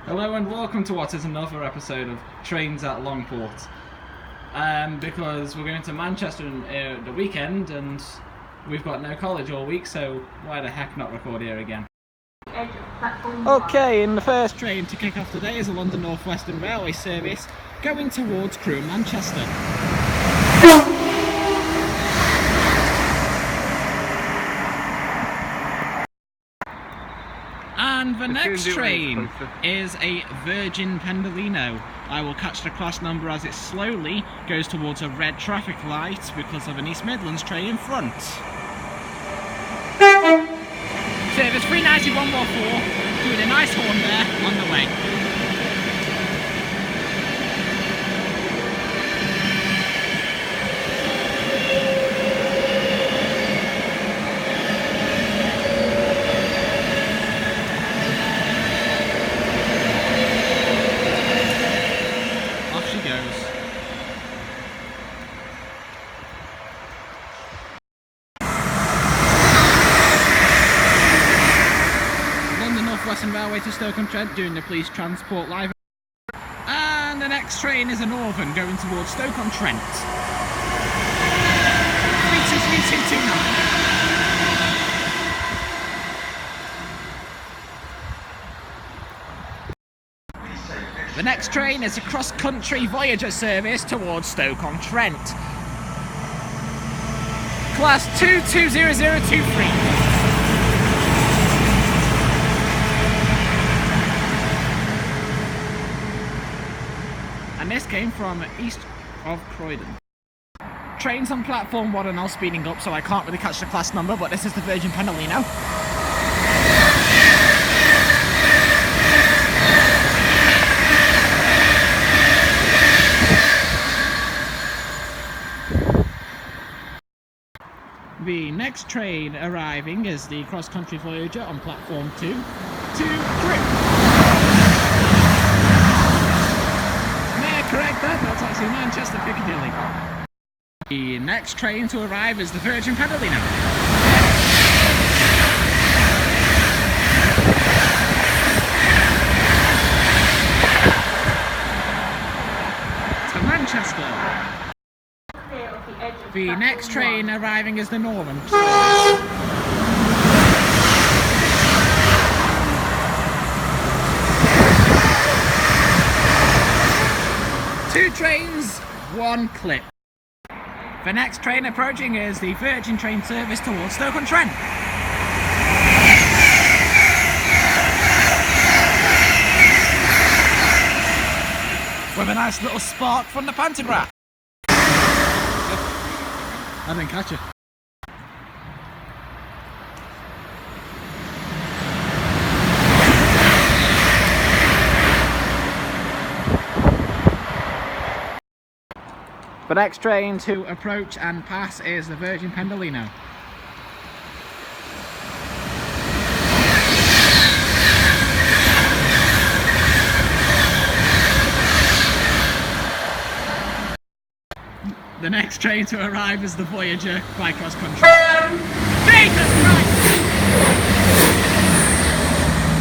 Hello and welcome to what is another episode of Trains at Longport. Because we're going to Manchester in the weekend and we've got no college all week, so why the heck not record here again? Okay, and the first train to kick off today is a London North Western Railway service going towards Crewe, Manchester. And the next train is a Virgin Pendolino. I will catch the class number as it slowly goes towards a red traffic light because of an East Midlands train in front. Service 39114, doing a nice horn there on the way. Western Railway to Stoke-on-Trent doing the police transport live. And the next train is a Northern going towards Stoke-on-Trent. 323229. The next train is a cross-country Voyager service towards Stoke-on-Trent. Class 220023. And this came from east of Croydon. Trains on platform 1 are now speeding up, so I can't really catch the class number, but this is the Virgin Pendolino. The next train arriving is the cross-country Voyager on platform 2 to Crewe. Correct that, that's actually Manchester Piccadilly. The next train to arrive is the Virgin Pendolino. To Manchester. The next train arriving is the Northern. Two trains, one clip. The next train approaching is the Virgin train service towards Stoke-on-Trent. With a nice little spark from the pantograph. I didn't catch it. The next train to approach and pass is the Virgin Pendolino. The next train to arrive is the Voyager by cross country. Jesus Christ!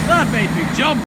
That made me jump!